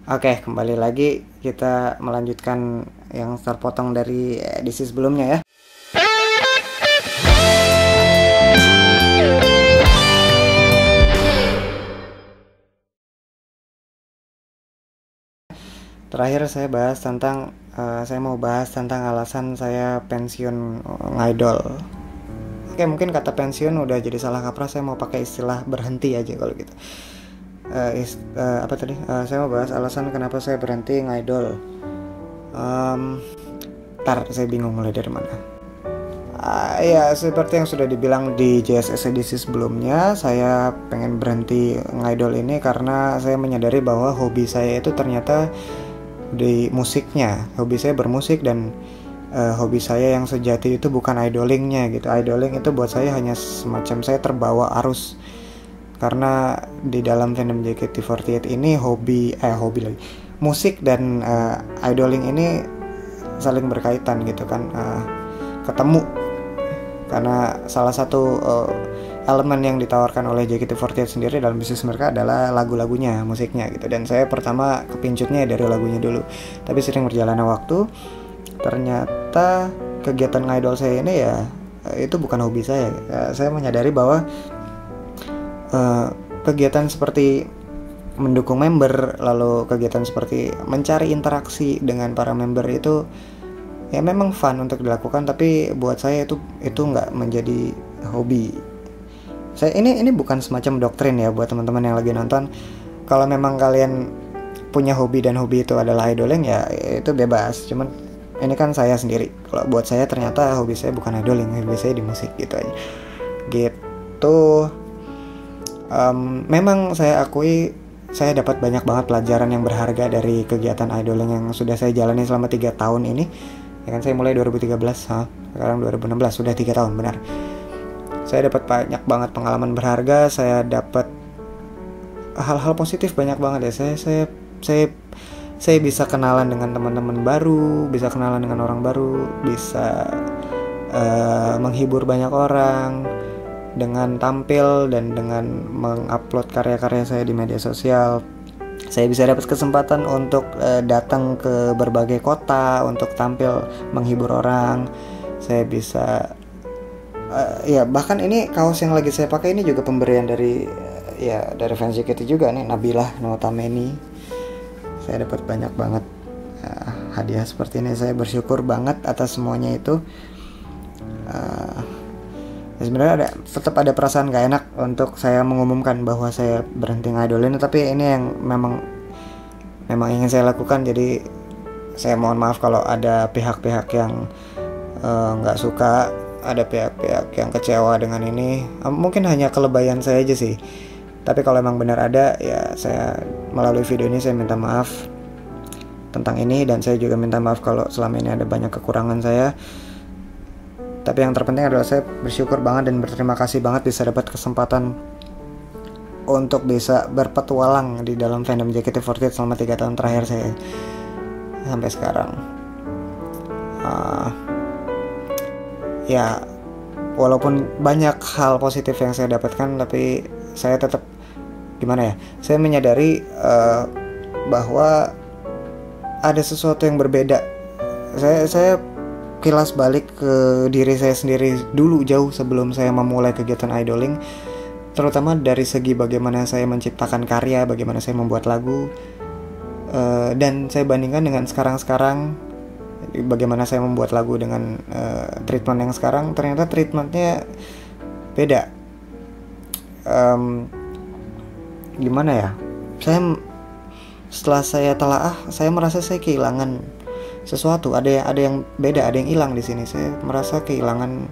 Oke, kembali lagi kita melanjutkan yang terpotong dari edisi sebelumnya ya. Terakhir saya mau bahas tentang alasan saya pensiun ngidol. Oke, mungkin kata pensiun udah jadi salah kaprah, saya mau pakai istilah berhenti aja kalau gitu. Saya mau bahas alasan kenapa saya berhenti ngidol. Saya bingung mulai dari mana. Ya, seperti yang sudah dibilang di JSS edisi sebelumnya, saya pengen berhenti ngidol ini karena saya menyadari bahwa hobi saya itu ternyata di musiknya. Hobi saya bermusik dan hobi saya yang sejati itu bukan idolingnya gitu. Idoling itu buat saya hanya semacam saya terbawa arus. Karena di dalam fandom JKT48 ini musik dan idoling ini saling berkaitan gitu kan, ketemu. Karena salah satu elemen yang ditawarkan oleh JKT48 sendiri dalam bisnis mereka adalah lagu-lagunya, musiknya gitu. Dan saya pertama kepincutnya dari lagunya dulu. Tapi sering berjalannya waktu, ternyata kegiatan ngidol saya ini ya itu bukan hobi saya. Saya menyadari bahwa kegiatan seperti mendukung member, lalu kegiatan seperti mencari interaksi dengan para member itu ya memang fun untuk dilakukan, tapi buat saya itu nggak menjadi hobi. Ini bukan semacam doktrin ya buat teman-teman yang lagi nonton. Kalau memang kalian punya hobi dan hobi itu adalah idoling, ya itu bebas. Cuman ini kan saya sendiri. Kalau buat saya ternyata hobi saya bukan idoling, hobi saya di musik gitu aja. Gitu. Memang saya akui saya dapat banyak banget pelajaran yang berharga dari kegiatan idoling yang sudah saya jalani selama 3 tahun ini. Ya kan, saya mulai 2013, sekarang 2016, sudah 3 tahun benar. Saya dapat banyak banget pengalaman berharga, saya dapat hal-hal positif banyak banget ya. Saya bisa kenalan dengan teman-teman baru, bisa kenalan dengan orang baru, bisa menghibur banyak orang dengan tampil dan dengan mengupload karya-karya saya di media sosial. Saya bisa dapat kesempatan untuk datang ke berbagai kota untuk tampil menghibur orang. Saya bisa bahkan ini kaos yang lagi saya pakai ini juga pemberian dari fans JKT juga nih, Nabilah Notameni. Saya dapat banyak banget hadiah seperti ini. Saya bersyukur banget atas semuanya itu. Sebenarnya tetap ada perasaan gak enak untuk saya mengumumkan bahwa saya berhenti ngidolin, tapi ini yang memang ingin saya lakukan. Jadi saya mohon maaf kalau ada pihak-pihak yang gak suka, ada pihak-pihak yang kecewa dengan ini. Mungkin hanya kelebayan saya aja sih, tapi kalau memang benar ada, ya saya melalui video ini saya minta maaf tentang ini. Dan saya juga minta maaf kalau selama ini ada banyak kekurangan saya. Tapi yang terpenting adalah saya bersyukur banget dan berterima kasih banget bisa dapat kesempatan untuk bisa berpetualang di dalam fandom JKT48 selama 3 tahun terakhir saya sampai sekarang. Ya, walaupun banyak hal positif yang saya dapatkan, tapi saya tetap saya menyadari bahwa ada sesuatu yang berbeda. Saya kilas balik ke diri saya sendiri dulu, jauh sebelum saya memulai kegiatan idoling, terutama dari segi bagaimana saya menciptakan karya, bagaimana saya membuat lagu, dan saya bandingkan dengan sekarang, bagaimana saya membuat lagu dengan treatment yang sekarang. Ternyata treatmentnya beda. Setelah saya telaah, saya merasa saya kehilangan sesuatu. Ada yang beda, ada yang hilang di sini. Saya merasa kehilangan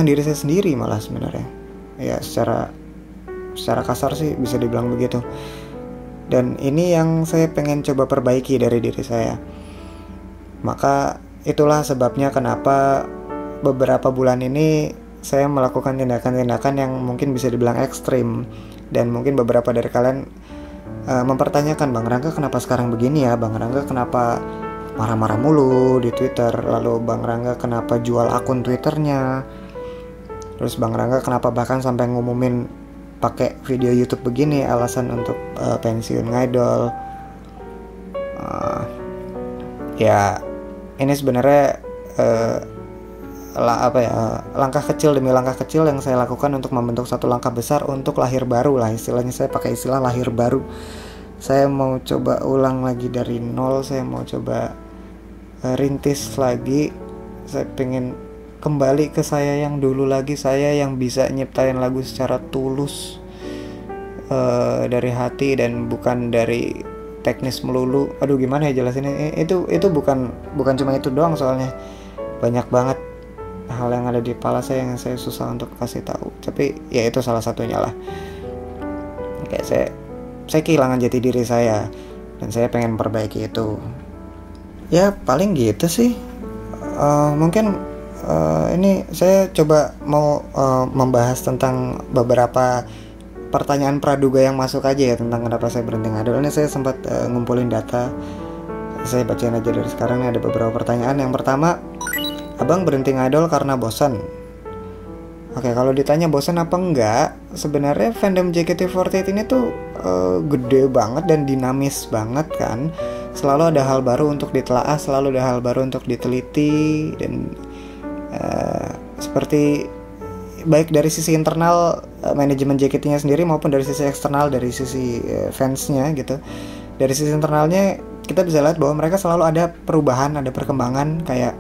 diri saya sendiri malah sebenarnya. Ya, secara kasar sih bisa dibilang begitu. Dan ini yang saya pengen coba perbaiki dari diri saya. Maka itulah sebabnya kenapa beberapa bulan ini saya melakukan tindakan-tindakan yang mungkin bisa dibilang ekstrim. Dan mungkin beberapa dari kalian mempertanyakan, Bang Rangga kenapa sekarang begini ya? Bang Rangga kenapa marah-marah mulu di Twitter? Lalu Bang Rangga kenapa jual akun Twitternya? Terus Bang Rangga kenapa bahkan sampai ngumumin pakai video YouTube begini alasan untuk pensiun ngidol. Ya ini sebenarnya langkah kecil demi langkah kecil yang saya lakukan untuk membentuk satu langkah besar untuk lahir baru lah, istilahnya saya pakai istilah lahir baru. Saya mau coba ulang lagi dari nol, saya mau coba rintis lagi. Saya pengen kembali ke saya yang dulu lagi, saya yang bisa nyiptain lagu secara tulus, dari hati dan bukan dari teknis melulu. Aduh gimana ya jelasinnya, itu bukan cuma itu doang, soalnya banyak banget hal yang ada di kepala saya yang saya susah untuk kasih tahu, tapi ya itu salah satunya lah. Kayak saya kehilangan jati diri saya dan saya pengen perbaiki itu. Ya paling gitu sih. Mungkin ini saya coba mau membahas tentang beberapa pertanyaan praduga yang masuk aja ya, tentang kenapa saya berhenti ngidol. Ini saya sempat ngumpulin data, saya bacain aja dari sekarang. Ini ada beberapa pertanyaan. Yang pertama, abang berhenti ngidol karena bosan. Oke, kalau ditanya bosan apa enggak, sebenarnya fandom JKT48 ini tuh gede banget dan dinamis banget kan. Selalu ada hal baru untuk ditelaah, selalu ada hal baru untuk diteliti, dan seperti baik dari sisi internal manajemen JKT-nya sendiri maupun dari sisi eksternal, dari sisi fansnya gitu. Dari sisi internalnya kita bisa lihat bahwa mereka selalu ada perubahan, ada perkembangan, kayak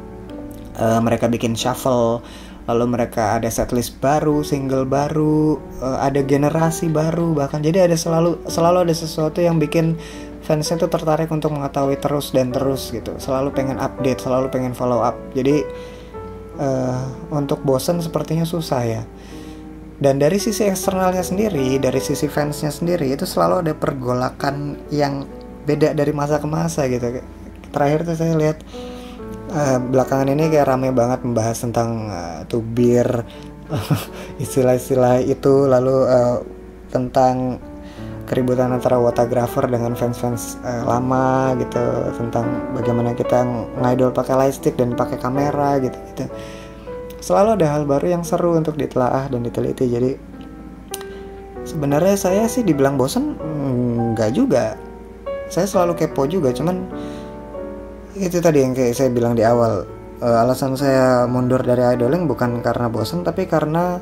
mereka bikin shuffle, lalu mereka ada setlist baru, single baru, ada generasi baru bahkan. Jadi ada selalu ada sesuatu yang bikin fansnya tuh tertarik untuk mengetahui terus dan terus gitu. Selalu pengen update, selalu pengen follow up. Jadi untuk bosan sepertinya susah ya. Dan dari sisi eksternalnya sendiri, dari sisi fansnya sendiri, itu selalu ada pergolakan yang beda dari masa ke masa gitu. Terakhir tuh saya lihat belakangan ini kayak rame banget membahas tentang tubir, istilah-istilah itu, lalu tentang keributan antara Watagrapher dengan fans-fans lama gitu, tentang bagaimana kita ngidol pakai lightstick dan pakai kamera gitu. Selalu ada hal baru yang seru untuk ditelaah dan diteliti. Jadi sebenarnya saya sih dibilang bosan enggak juga, saya selalu kepo juga. Cuman itu tadi yang kayak saya bilang di awal, alasan saya mundur dari idoling bukan karena bosan, tapi karena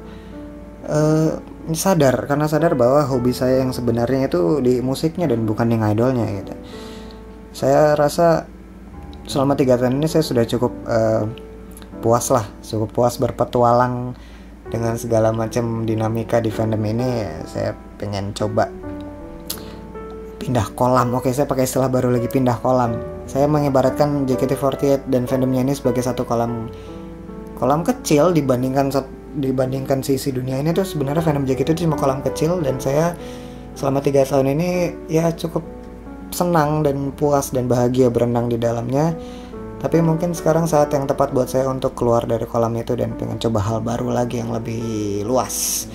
sadar bahwa hobi saya yang sebenarnya itu di musiknya dan bukan di idolnya gitu. Saya rasa selama 3 tahun ini saya sudah cukup puas berpetualang dengan segala macam dinamika di fandom ini. Saya pengen coba pindah kolam. Oke, saya pakai istilah baru lagi, pindah kolam. Saya mengibaratkan JKT48 dan fandomnya ini sebagai satu kolam kecil dibandingkan sisi dunia ini tuh. Sebenarnya fandom JKT itu cuma kolam kecil, dan saya selama 3 tahun ini ya cukup senang dan puas dan bahagia berenang di dalamnya. Tapi mungkin sekarang saat yang tepat buat saya untuk keluar dari kolam itu dan pengen coba hal baru lagi yang lebih luas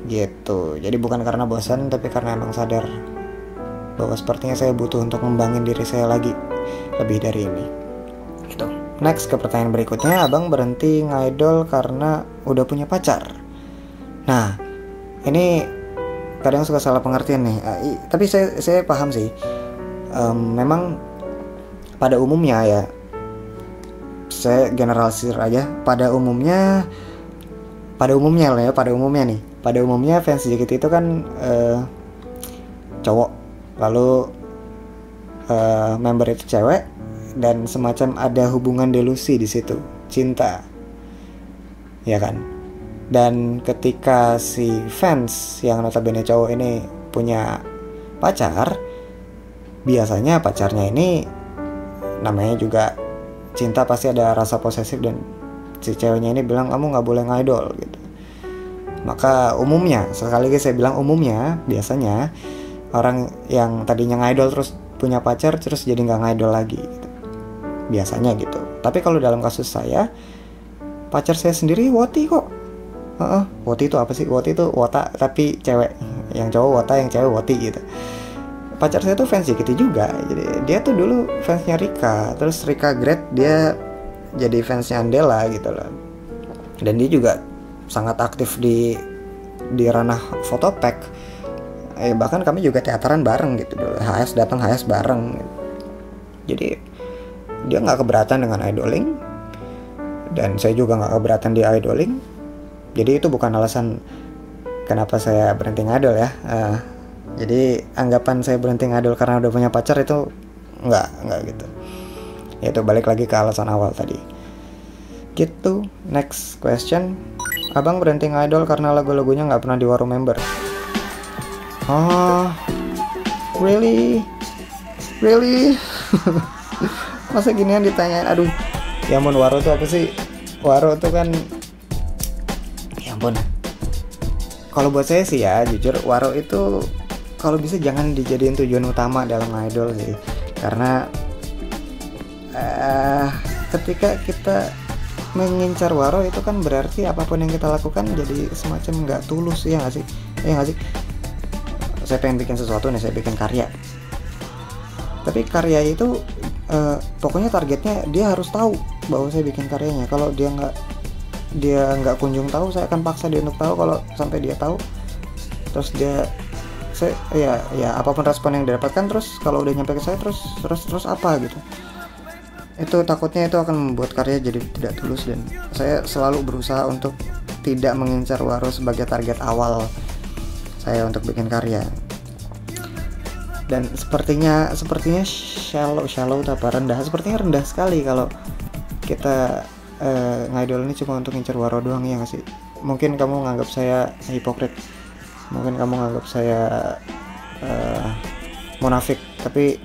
gitu. Jadi bukan karena bosan, tapi karena emang sadar bahwa sepertinya saya butuh untuk ngembangin diri saya lagi lebih dari ini gitu. Next ke pertanyaan berikutnya, abang berhenti ngidol karena udah punya pacar. Nah ini kadang suka salah pengertian nih, tapi saya paham sih. Memang pada umumnya ya, saya generalisir aja, pada umumnya fans JKT itu kan cowok, lalu member itu cewek, dan semacam ada hubungan delusi di situ, cinta, ya kan? Dan ketika si fans yang notabene cowok ini punya pacar, biasanya pacarnya ini namanya juga cinta, pasti ada rasa posesif, dan si ceweknya ini bilang kamu nggak boleh ngidol gitu. Maka umumnya, sekali lagi saya bilang umumnya, biasanya orang yang tadinya ngidol terus punya pacar terus jadi nggak ngidol lagi gitu. Biasanya gitu. Tapi kalau dalam kasus saya, pacar saya sendiri Woti kok. Woti itu apa sih? Woti itu Wota tapi cewek, yang cowok Wota, yang cewek Woti gitu. Pacar saya tuh fans JKT juga. Jadi dia tuh dulu fansnya Rika, terus Rika grade dia jadi fansnya Andela gitu loh. Dan dia juga sangat aktif di di ranah fotopack, bahkan kami juga teateran bareng gitu. HS datang, HS bareng. Jadi dia nggak keberatan dengan idoling, dan saya juga nggak keberatan di idoling. Jadi itu bukan alasan kenapa saya berhenti ngadol ya. Jadi anggapan saya berhenti ngadol karena udah punya pacar itu nggak gitu. Itu balik lagi ke alasan awal tadi. Gitu. Next question. Abang berhenti ngidol karena lagu-lagunya nggak pernah di Waro member. Oh, really? Masa ginian ditanyain? Aduh, ya ampun, Waro tuh apa sih? Waro tuh kan, ya ampun. Kalau buat saya sih ya, jujur, Waro itu kalau bisa jangan dijadiin tujuan utama dalam idol sih. Karena ketika kita mengincar Waro itu kan berarti apapun yang kita lakukan jadi semacam nggak tulus, ya nggak sih? Ya nggak sih? Saya pengen bikin sesuatu nih, saya bikin karya. Tapi karya itu pokoknya targetnya dia harus tahu bahwa saya bikin karyanya. Kalau dia nggak kunjung tahu, saya akan paksa dia untuk tahu. Kalau sampai dia tahu, terus apapun respon yang didapatkan, terus kalau udah nyampe ke saya terus apa gitu. Itu takutnya itu akan membuat karya jadi tidak tulus, dan saya selalu berusaha untuk tidak mengincar Waro sebagai target awal saya untuk bikin karya. Dan sepertinya shallow apa rendah, sepertinya rendah sekali kalau kita ngidol ini cuma untuk ngincer Waro doang, ya nggak sih? Mungkin kamu nganggap saya hipokrit, mungkin kamu nganggap saya munafik, tapi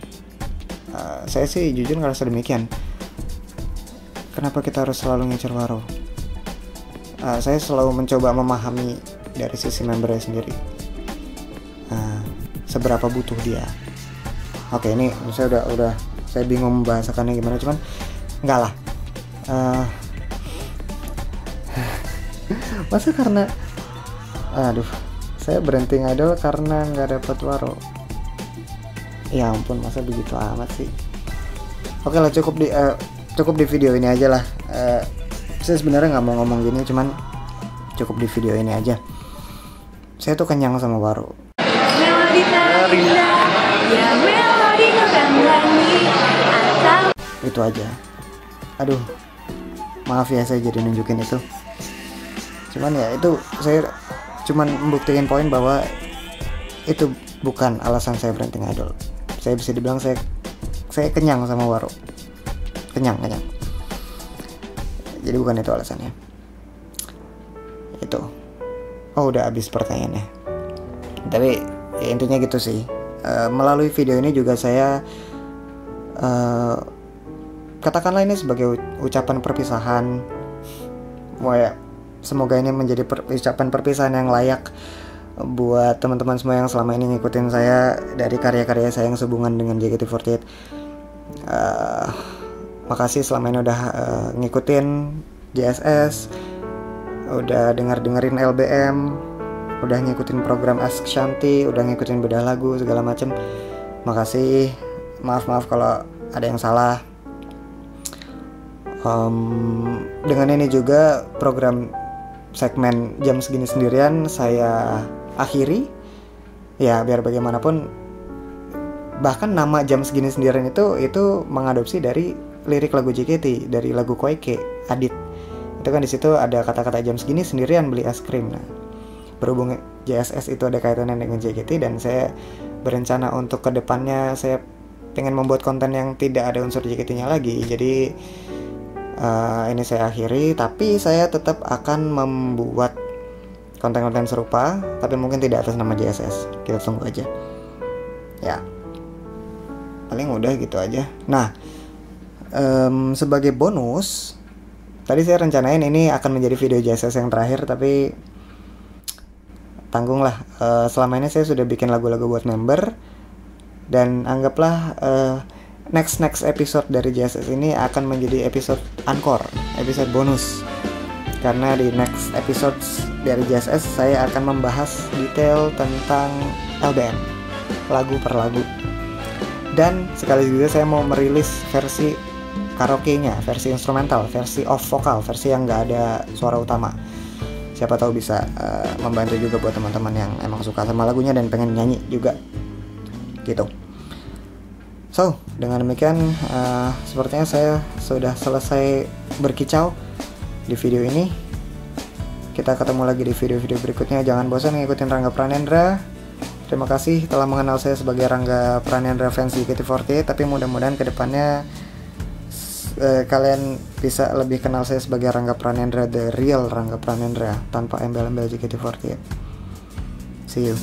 saya sih jujur ngerasa demikian. Kenapa kita harus selalu ngincer Waro? Saya selalu mencoba memahami dari sisi membernya sendiri, seberapa butuh dia. Oke, ini saya udah saya bingung membahasakannya gimana, cuman enggak lah. Masa karena saya berhenti ngidol karena nggak dapet Waro. Ya ampun, masa begitu amat sih. Oke lah, cukup di video ini aja lah. Saya sebenarnya nggak mau ngomong gini, cuman cukup di video ini aja. Saya tuh kenyang sama Waro. Itu aja. Aduh, maaf ya saya jadi nunjukin itu. Cuman ya itu saya cuman membuktikan poin bahwa itu bukan alasan saya berhenti ngidol. Saya bisa dibilang saya kenyang sama Waro. Kenyang. Jadi bukan itu alasannya. Itu. Oh, udah habis pertanyaannya. Tapi ya, intinya gitu sih. Melalui video ini juga saya katakanlah ini sebagai ucapan perpisahan. Semoga ini menjadi ucapan perpisahan yang layak buat teman-teman semua yang selama ini ngikutin saya dari karya-karya saya yang sehubungan dengan JKT48. Makasih selama ini udah ngikutin JSS, udah dengerin LBM, udah ngikutin program Ask Shanti, udah ngikutin bedah lagu segala macem. Makasih. Maaf kalau ada yang salah. Dengan ini juga program segmen jam segini sendirian saya akhiri. Ya, biar bagaimanapun, bahkan nama jam segini sendirian itu mengadopsi dari lirik lagu JKT, dari lagu Koike Adit. Itu kan di situ ada kata-kata jam segini sendirian beli es krim. Nah, berhubung JSS itu ada kaitannya dengan JKT, dan saya berencana untuk kedepannya saya pengen membuat konten yang tidak ada unsur JKT-nya lagi. Jadi ini saya akhiri, tapi saya tetap akan membuat konten-konten serupa, tapi mungkin tidak atas nama JSS. Kita tunggu aja. Ya, paling udah gitu aja. Nah, sebagai bonus, tadi saya rencanain ini akan menjadi video JSS yang terakhir, tapi tanggunglah. Selama ini saya sudah bikin lagu-lagu buat member, dan anggaplah next episode dari JSS ini akan menjadi episode encore, episode bonus. Karena di next episode dari JSS saya akan membahas detail tentang LBM, lagu per lagu. Dan sekali juga saya mau merilis versi karaoke-nya, versi instrumental, versi off vokal, versi yang nggak ada suara utama. siapa tahu bisa membantu juga buat teman-teman yang emang suka sama lagunya dan pengen nyanyi juga gitu. So, dengan demikian sepertinya saya sudah selesai berkicau di video ini. Kita ketemu lagi di video-video berikutnya. Jangan bosan ngikutin Rangga Pranendra. Terima kasih telah mengenal saya sebagai Rangga Pranendra fans JKT48. Tapi mudah-mudahan kedepannya kalian bisa lebih kenal saya sebagai Rangga Pranendra, the real Rangga Pranendra, tanpa embel-embel JKT48. See you.